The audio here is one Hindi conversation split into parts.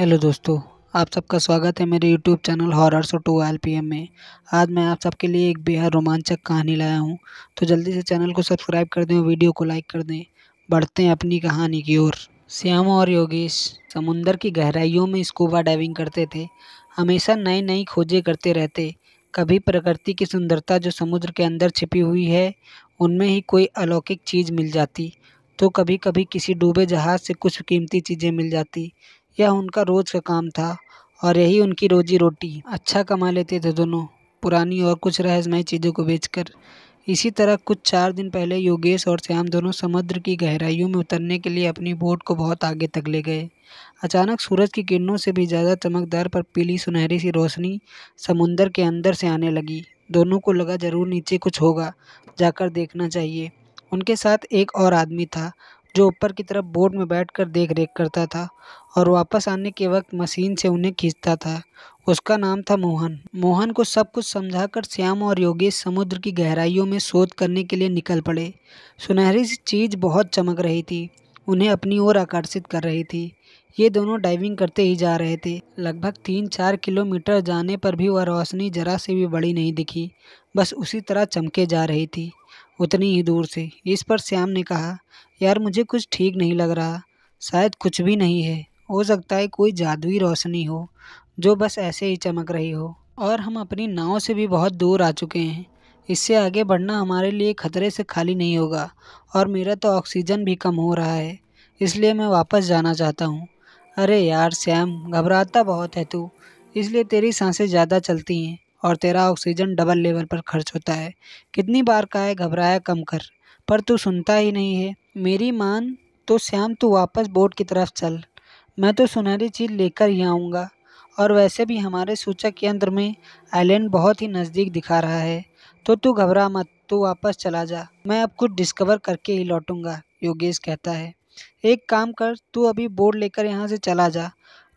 हेलो दोस्तों, आप सबका स्वागत है मेरे यूट्यूब चैनल हॉरर्स 2 एलपीएम में। आज मैं आप सबके लिए एक बेहद रोमांचक कहानी लाया हूं, तो जल्दी से चैनल को सब्सक्राइब कर दें और वीडियो को लाइक कर दें। बढ़ते हैं अपनी कहानी की ओर। श्याम और योगेश समुंदर की गहराइयों में स्कूबा डाइविंग करते थे। हमेशा नई नई खोजें करते रहते। कभी प्रकृति की सुंदरता जो समुद्र के अंदर छिपी हुई है उनमें ही कोई अलौकिक चीज़ मिल जाती, तो कभी कभी किसी डूबे जहाज से कुछ कीमती चीज़ें मिल जाती। यह उनका रोज का काम था और यही उनकी रोजी रोटी। अच्छा कमा लेते थे दोनों, पुरानी और कुछ रहस्यमय चीज़ों को बेचकर। इसी तरह कुछ 4 दिन पहले योगेश और श्याम दोनों समुद्र की गहराइयों में उतरने के लिए अपनी बोट को बहुत आगे तक ले गए। अचानक सूरज की किरणों से भी ज़्यादा चमकदार पर पीली सुनहरी सी रोशनी समुंदर के अंदर से आने लगी। दोनों को लगा जरूर नीचे कुछ होगा, जाकर देखना चाहिए। उनके साथ एक और आदमी था जो ऊपर की तरफ बोट में बैठकर देख रेख करता था और वापस आने के वक्त मशीन से उन्हें खींचता था। उसका नाम था मोहन। मोहन को सब कुछ समझाकर श्याम और योगेश समुद्र की गहराइयों में शोध करने के लिए निकल पड़े। सुनहरी सी चीज बहुत चमक रही थी, उन्हें अपनी ओर आकर्षित कर रही थी। ये दोनों डाइविंग करते ही जा रहे थे। लगभग 3-4 किलोमीटर जाने पर भी वह रोशनी जरा से भी बड़ी नहीं दिखी, बस उसी तरह चमके जा रही थी, उतनी ही दूर से। इस पर श्याम ने कहा, यार मुझे कुछ ठीक नहीं लग रहा। शायद कुछ भी नहीं है, हो सकता है कोई जादुई रोशनी हो जो बस ऐसे ही चमक रही हो। और हम अपनी नाव से भी बहुत दूर आ चुके हैं। इससे आगे बढ़ना हमारे लिए खतरे से खाली नहीं होगा और मेरा तो ऑक्सीजन भी कम हो रहा है, इसलिए मैं वापस जाना चाहता हूँ। अरे यार श्याम, घबराता बहुत है तू, इसलिए तेरी सांसें ज़्यादा चलती हैं और तेरा ऑक्सीजन डबल लेवल पर खर्च होता है। कितनी बार कहा है घबराया कम कर, पर तू सुनता ही नहीं है। मेरी मान तो श्याम, तू वापस बोट की तरफ चल। मैं तो सुनहरी चीज लेकर ही आऊँगा। और वैसे भी हमारे सूचक यंत्र में आइलैंड बहुत ही नज़दीक दिखा रहा है, तो तू घबरा मत, तू वापस चला जा। मैं अब कुछ डिस्कवर करके ही लौटूंगा, योगेश कहता है। एक काम कर, तू अभी बोर्ड लेकर यहाँ से चला जा,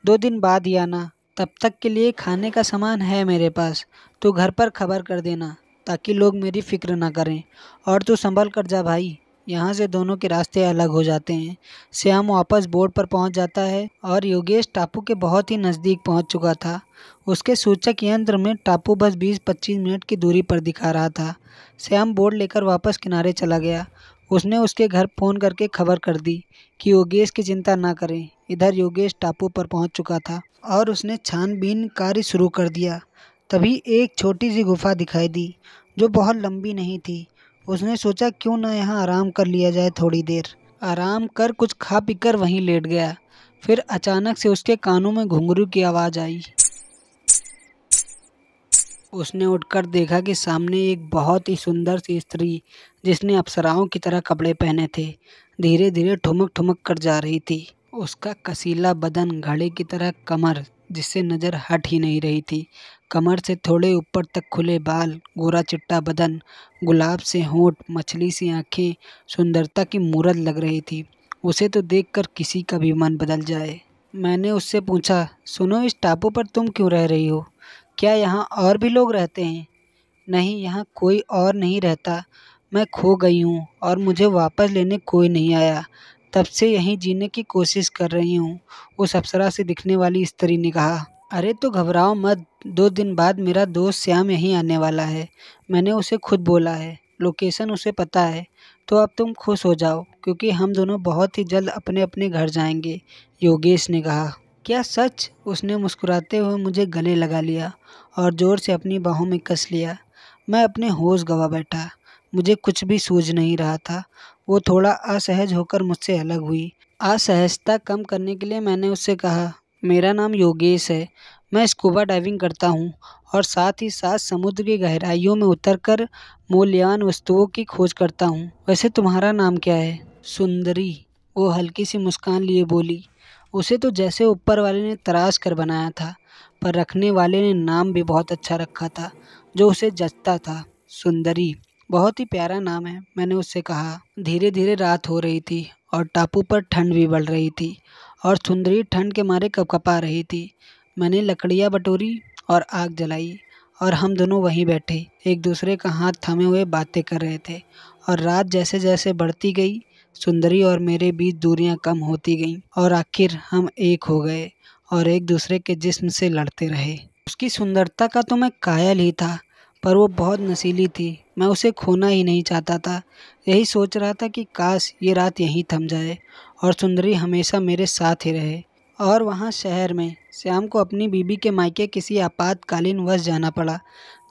2 दिन बाद ही आना। तब तक के लिए खाने का सामान है मेरे पास, तू घर पर खबर कर देना ताकि लोग मेरी फिक्र ना करें। और तू संभल कर जा भाई। यहाँ से दोनों के रास्ते अलग हो जाते हैं। श्याम वापस बोर्ड पर पहुँच जाता है और योगेश टापू के बहुत ही नज़दीक पहुँच चुका था। उसके सूचक यंत्र में टापू बस 20-25 मिनट की दूरी पर दिखा रहा था। श्याम बोर्ड लेकर वापस किनारे चला गया। उसने उसके घर फ़ोन करके खबर कर दी कि योगेश की चिंता ना करें। इधर योगेश टापू पर पहुँच चुका था और उसने छानबीन कार्य शुरू कर दिया। तभी एक छोटी सी गुफा दिखाई दी जो बहुत लंबी नहीं थी। उसने सोचा क्यों ना यहाँ आराम कर लिया जाए थोड़ी देर। आराम कर कुछ खा पीकर वहीं लेट गया। फिर अचानक से उसके कानों में घुंघरू की आवाज़ आई। उसने उठकर देखा कि सामने एक बहुत ही सुंदर सी स्त्री, जिसने अप्सराओं की तरह कपड़े पहने थे, धीरे धीरे ठुमक ठुमक कर जा रही थी। उसका कसीला बदन, घड़े की तरह कमर जिससे नज़र हट ही नहीं रही थी, कमर से थोड़े ऊपर तक खुले बाल, गोरा चिट्टा बदन, गुलाब से होंठ, मछली सी आंखें, सुंदरता की मूरत लग रही थी। उसे तो देखकर किसी का भी मन बदल जाए। मैंने उससे पूछा, सुनो, इस टापू पर तुम क्यों रह रही हो? क्या यहाँ और भी लोग रहते हैं? नहीं, यहाँ कोई और नहीं रहता। मैं खो गई हूँ और मुझे वापस लेने कोई नहीं आया। तब से यहीं जीने की कोशिश कर रही हूँ, उस अप्सरा से दिखने वाली स्त्री ने कहा। अरे तो घबराओ मत, 2 दिन बाद मेरा दोस्त श्याम यहीं आने वाला है। मैंने उसे खुद बोला है, लोकेशन उसे पता है। तो अब तुम खुश हो जाओ क्योंकि हम दोनों बहुत ही जल्द अपने अपने घर जाएंगे, योगेश ने कहा। क्या सच? उसने मुस्कुराते हुए मुझे गले लगा लिया और ज़ोर से अपनी बाहों में कस लिया। मैं अपने होश गंवा बैठा। मुझे कुछ भी सूझ नहीं रहा था। वो थोड़ा असहज होकर मुझसे अलग हुई। असहजता कम करने के लिए मैंने उससे कहा, मेरा नाम योगेश है। मैं स्कूबा डाइविंग करता हूँ और साथ ही साथ समुद्र की गहराइयों में उतरकर मूल्यवान वस्तुओं की खोज करता हूँ। वैसे तुम्हारा नाम क्या है? सुंदरी, वो हल्की सी मुस्कान लिए बोली। उसे तो जैसे ऊपर वाले ने तराश कर बनाया था, पर रखने वाले ने नाम भी बहुत अच्छा रखा था जो उसे जचता था। सुंदरी बहुत ही प्यारा नाम है, मैंने उससे कहा। धीरे धीरे रात हो रही थी और टापू पर ठंड भी बढ़ रही थी और सुंदरी ठंड के मारे कपकपा रही थी। मैंने लकड़ियाँ बटोरी और आग जलाई और हम दोनों वहीं बैठे एक दूसरे का हाथ थामे हुए बातें कर रहे थे। और रात जैसे जैसे बढ़ती गई, सुंदरी और मेरे बीच दूरियां कम होती गईं और आखिर हम एक हो गए और एक दूसरे के जिस्म से लड़ते रहे। उसकी सुंदरता का तो मैं कायल ही था, पर वो बहुत नशीली थी। मैं उसे खोना ही नहीं चाहता था। यही सोच रहा था कि काश ये रात यहीं थम जाए और सुंदरी हमेशा मेरे साथ ही रहे। और वहाँ शहर में श्याम को अपनी बीबी के मायके किसी आपातकालीन वश जाना पड़ा।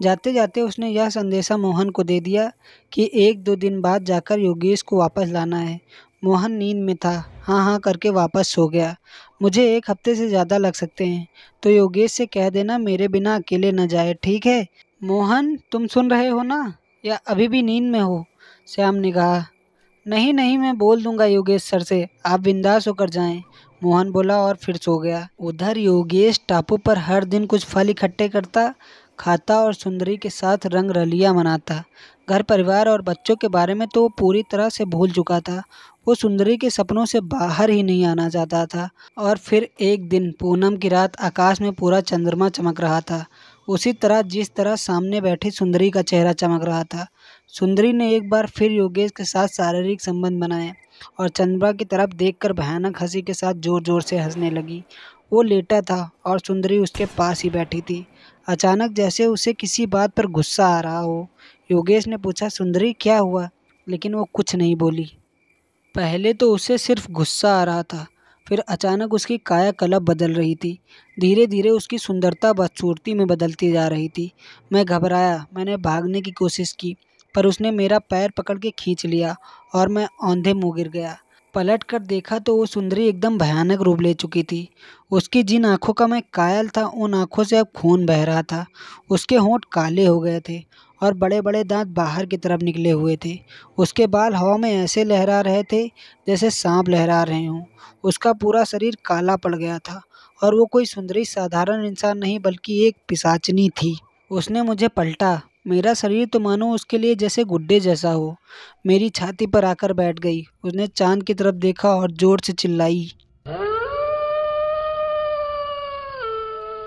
जाते जाते उसने यह संदेशा मोहन को दे दिया कि 1-2 दिन बाद जाकर योगेश को वापस लाना है। मोहन नींद में था, हाँ हाँ करके वापस सो गया। मुझे 1 हफ्ते से ज़्यादा लग सकते हैं, तो योगेश से कह देना मेरे बिना अकेले न जाए, ठीक है? मोहन, तुम सुन रहे हो ना, या अभी भी नींद में हो? श्याम ने कहा। नहीं नहीं, मैं बोल दूंगा योगेश सर से, आप बिंदास होकर जाएं। मोहन बोला और फिर सो गया। उधर योगेश टापू पर हर दिन कुछ फल इकट्ठे करता, खाता और सुंदरी के साथ रंग रलियां मनाता। घर परिवार और बच्चों के बारे में तो वो पूरी तरह से भूल चुका था। वो सुंदरी के सपनों से बाहर ही नहीं आना चाहता था। और फिर एक दिन पूनम की रात आकाश में पूरा चंद्रमा चमक रहा था, उसी तरह जिस तरह सामने बैठी सुंदरी का चेहरा चमक रहा था। सुंदरी ने एक बार फिर योगेश के साथ शारीरिक संबंध बनाए और चंद्रमा की तरफ देखकर भयानक हंसी के साथ जोर जोर से हंसने लगी। वो लेटा था और सुंदरी उसके पास ही बैठी थी। अचानक जैसे उसे किसी बात पर गुस्सा आ रहा हो, योगेश ने पूछा, सुंदरी क्या हुआ? लेकिन वो कुछ नहीं बोली। पहले तो उसे सिर्फ गुस्सा आ रहा था, फिर अचानक उसकी कायाकल्प बदल रही थी। धीरे धीरे उसकी सुंदरता बदसूरती में बदलती जा रही थी। मैं घबराया, मैंने भागने की कोशिश की, पर उसने मेरा पैर पकड़ के खींच लिया और मैं औंधे मुँह गिर गया। पलट कर देखा तो वो सुंदरी एकदम भयानक रूप ले चुकी थी। उसकी जिन आंखों का मैं कायल था, उन आंखों से अब खून बह रहा था। उसके होंठ काले हो गए थे और बड़े बड़े दांत बाहर की तरफ निकले हुए थे। उसके बाल हवा में ऐसे लहरा रहे थे जैसे सांप लहरा रहे हों। उसका पूरा शरीर काला पड़ गया था और वो कोई सुंदरी साधारण इंसान नहीं बल्कि एक पिशाचनी थी। उसने मुझे पलटा। मेरा शरीर तो मानो उसके लिए जैसे गुड्डे जैसा हो। मेरी छाती पर आकर बैठ गई। उसने चांद की तरफ देखा और जोर से चिल्लाई।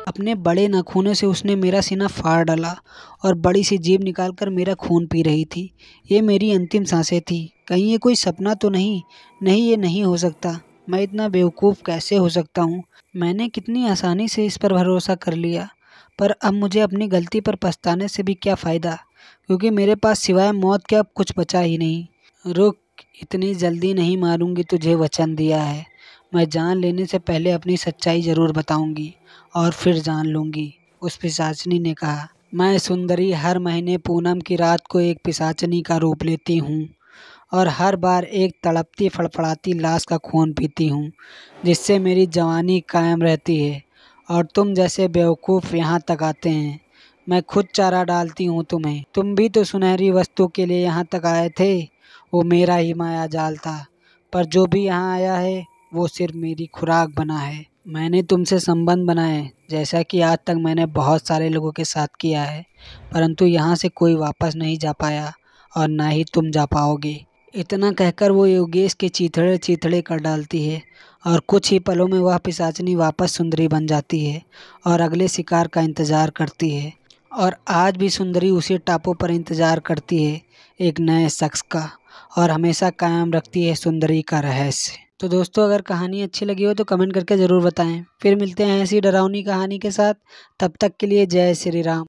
अपने बड़े नाखूनों से उसने मेरा सीना फाड़ डाला और बड़ी सी जीभ निकालकर मेरा खून पी रही थी। ये मेरी अंतिम सांसें थी। कहीं ये कोई सपना तो नहीं? नहीं, ये नहीं हो सकता। मैं इतना बेवकूफ़ कैसे हो सकता हूँ? मैंने कितनी आसानी से इस पर भरोसा कर लिया, पर अब मुझे अपनी गलती पर पछताने से भी क्या फ़ायदा, क्योंकि मेरे पास सिवाय मौत के अब कुछ बचा ही नहीं। रुक, इतनी जल्दी नहीं मारूंगी तुझे, वचन दिया है। मैं जान लेने से पहले अपनी सच्चाई ज़रूर बताऊंगी और फिर जान लूंगी, उस पिशाचनी ने कहा। मैं सुंदरी हर महीने पूनम की रात को एक पिशाचनी का रूप लेती हूँ और हर बार एक तड़पती फड़फड़ाती लाश का खून पीती हूँ, जिससे मेरी जवानी कायम रहती है और तुम जैसे बेवकूफ़ यहाँ तक आते हैं। मैं खुद चारा डालती हूँ तुम्हें। तुम भी तो सुनहरी वस्तु के लिए यहाँ तक आए थे। वो मेरा ही माया जाल था, पर जो भी यहाँ आया है वो सिर्फ मेरी खुराक बना है। मैंने तुमसे संबंध बनाए जैसा कि आज तक मैंने बहुत सारे लोगों के साथ किया है, परंतु यहाँ से कोई वापस नहीं जा पाया और ना ही तुम जा पाओगे। इतना कहकर वो योगेश के चीथड़े चीथड़े कर डालती है और कुछ ही पलों में वह पिशाचनी वापस सुंदरी बन जाती है और अगले शिकार का इंतजार करती है। और आज भी सुंदरी उसी टापू पर इंतजार करती है एक नए शख्स का, और हमेशा कायम रखती है सुंदरी का रहस्य। तो दोस्तों, अगर कहानी अच्छी लगी हो तो कमेंट करके ज़रूर बताएं। फिर मिलते हैं ऐसी डरावनी कहानी के साथ। तब तक के लिए जय श्री राम।